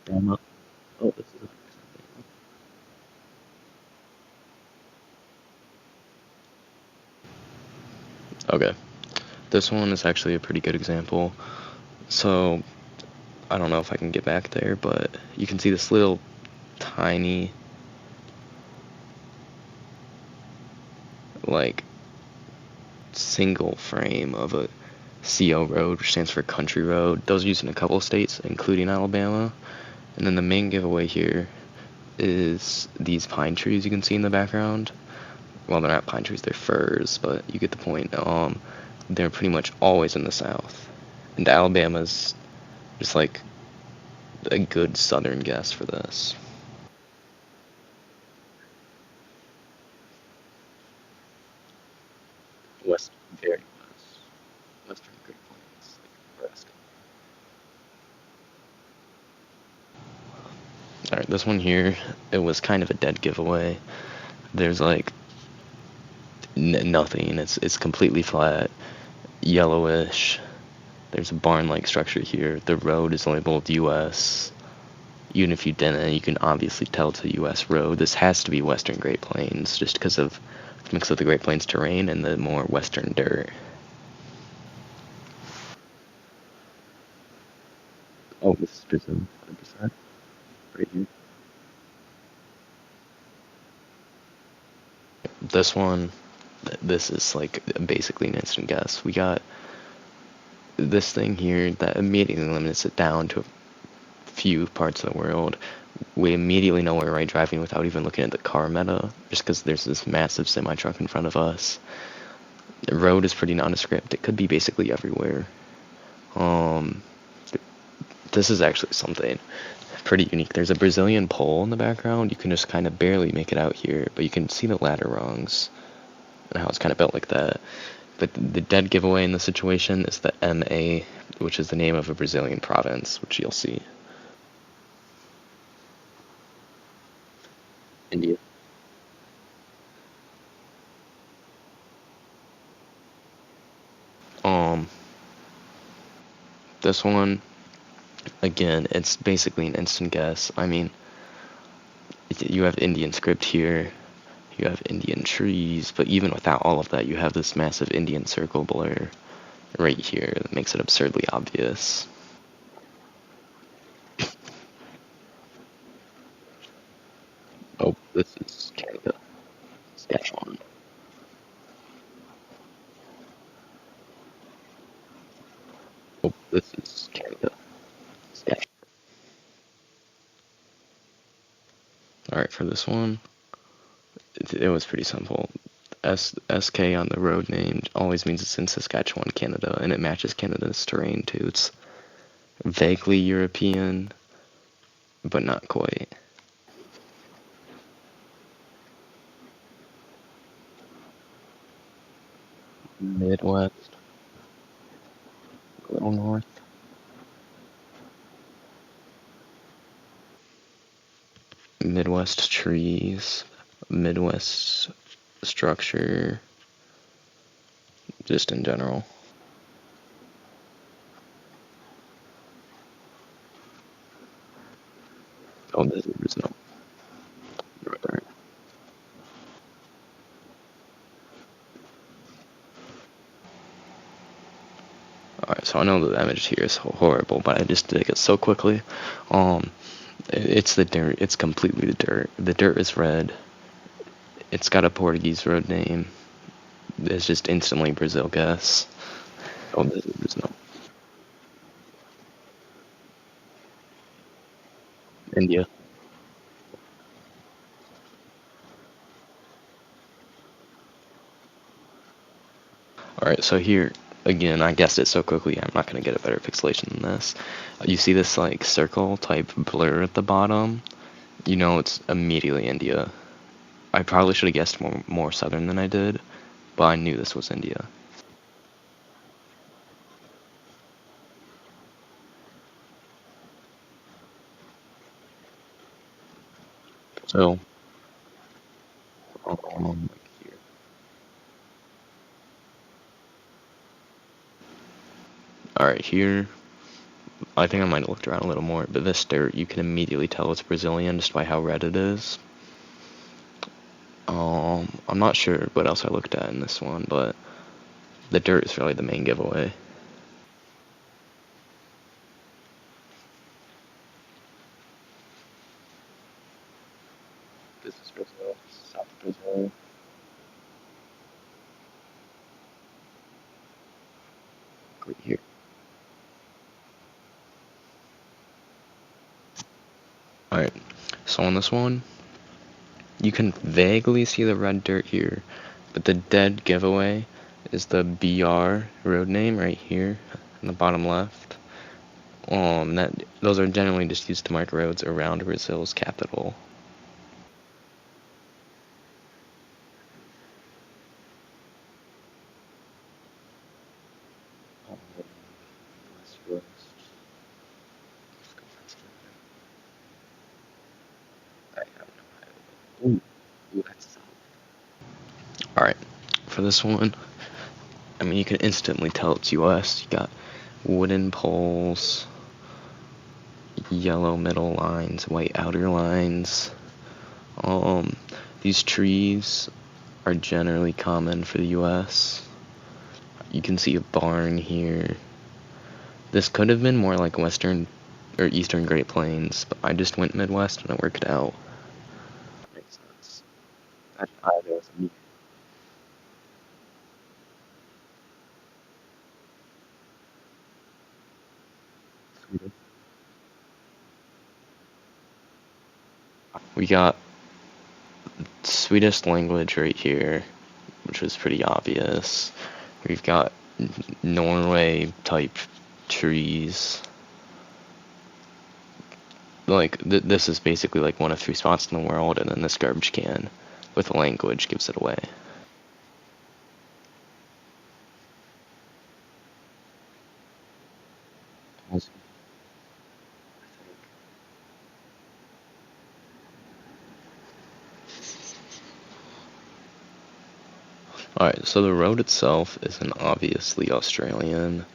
Alabama. Oh, this is okay. This one is actually a pretty good example. So, I don't know if I can get back there, but you can see this little tiny, like, single frame of a CO road, which stands for country road. Those are used in a couple of states, including Alabama. And then the main giveaway here is these pine trees you can see in the background. Well, they're not pine trees, they're firs, but you get the point. They're pretty much always in the South. And Alabama's just like a good southern guess for this. West, very west. Western Great Plains, like Nebraska. Alright, this one here, it was kind of a dead giveaway. There's like nothing. It's completely flat, yellowish. There's a barn-like structure here. The road is labeled U.S. Even if you didn't, you can obviously tell it's a U.S. road. This has to be Western Great Plains, just because of the mix of the Great Plains terrain and the more western dirt. Oh, this is Brazil, 100%. Right here. This one, this is like basically an instant guess. We got this thing here that immediately limits it down to a few parts of the world. We immediately know we're right driving without even looking at the car meta, just because there's this massive semi-truck in front of us. The road is pretty nondescript. It could be basically everywhere. Um, this is actually something pretty unique. There's a Brazilian pole in the background. You can just kind of barely make it out here, but you can see the ladder rungs and how it's kind of built like that. But the dead giveaway in the situation is the MA, which is the name of a Brazilian province, which you'll see. India. Um, this one, again, it's basically an instant guess. I mean, you have Indian script here, you have Indian trees, but even without all of that, you have this massive Indian circle blur right here that makes it absurdly obvious. Oh, this is Canada, Saskatchewan. Oh, this is Canada, Saskatchewan. Alright, for this one, it was pretty simple. SK on the road name always means it's in Saskatchewan, Canada, and it matches Canada's terrain too. It's vaguely European, but not quite. Midwest, a little north. Midwest trees, Midwest structure, just in general. Oh, this is Brazil. Right. Alright, so I know the image here is horrible, but I just did it so quickly. Um, it's the dirt. It's completely the dirt. The dirt is red. It's got a Portuguese road name. It's just instantly Brazil guess. Oh, this is Brazil. India. Alright, so here, again, I guessed it so quickly, I'm not going to get a better pixelation than this. You see this, like, circle type blur at the bottom? You know it's immediately India. I probably should have guessed more southern than I did, but I knew this was India. So, here. Alright, here, I think I might have looked around a little more, but this dirt, you can immediately tell it's Brazilian just by how red it is. I'm not sure what else I looked at in this one, but the dirt is really the main giveaway. This is Brazil, South Brazil. Right here. Alright, so on this one, you can vaguely see the red dirt here, but the dead giveaway is the BR road name right here in the bottom left. Those are generally just used to mark roads around Brazil's capital. Alright, for this one, I mean, you can instantly tell it's US. You got wooden poles, yellow middle lines, white outer lines. These trees are generally common for the US. You can see a barn here. This could have been more like Western or Eastern Great Plains, but I just went Midwest and it worked out. That makes sense. We got Swedish language right here, which was pretty obvious. We've got Norway type trees. Like, this is basically like one of 3 spots in the world, and then this garbage can with the language gives it away. Alright, so the road itself isn't obviously Australian.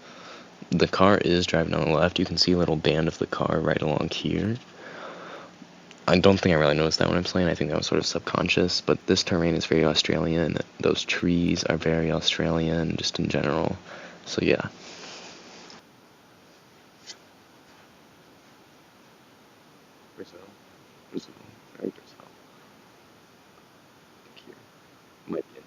The car is driving on the left. You can see a little band of the car right along here. I don't think I really noticed that when I'm playing. I think that was sort of subconscious, but this terrain is very Australian. Those trees are very Australian, just in general. So yeah. Brazil. Very Brazil. Here. Might be India.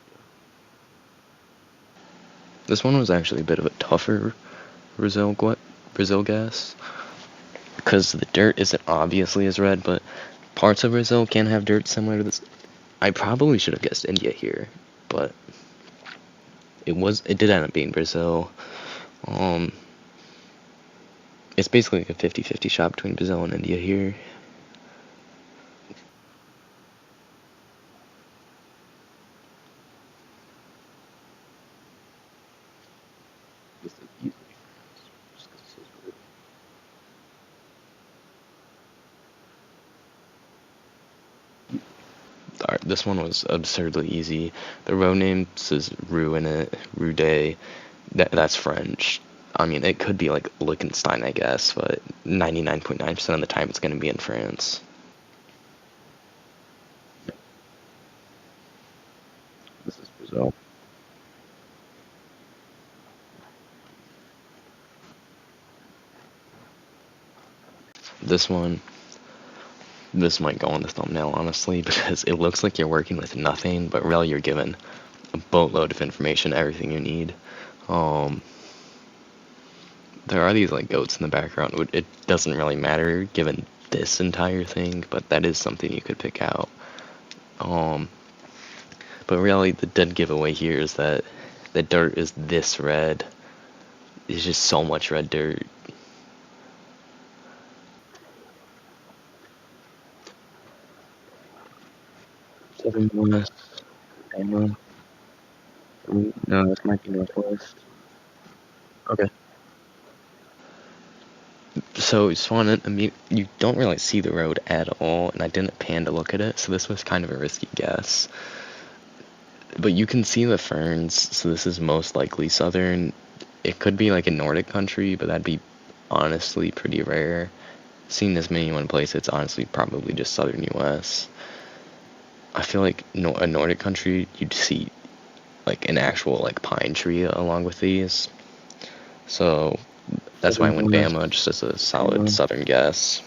This one was actually a bit of a tougher Brazil guess, because the dirt isn't obviously as red, but parts of Brazil can have dirt similar to this. I probably should have guessed India here, but it did end up being Brazil. It's basically like a 50-50 shot between Brazil and India here. Alright, this one was absurdly easy. The road name says Rue in it, Rue Day. That's French. I mean, it could be like Liechtenstein, I guess, but 99.9% of the time it's going to be in France. This is Brazil. This might go on the thumbnail, honestly, because it looks like you're working with nothing, but really you're given a boatload of information, everything you need. There are these like goats in the background. It doesn't really matter given this entire thing, but that is something you could pick out. But really the dead giveaway here is that the dirt is this red. It's just so much red dirt. West, Emma. No, this might be northwest. Okay. So Swan, I mean, you don't really see the road at all, and I didn't pan to look at it, so this was kind of a risky guess. But you can see the ferns, so this is most likely southern. It could be like a Nordic country, but that'd be honestly pretty rare. Seeing this many in one place, it's honestly probably just southern U.S. I feel like a Nordic country, you'd see like an actual like pine tree along with these. So that's why I went Bama, just as a solid southern guess.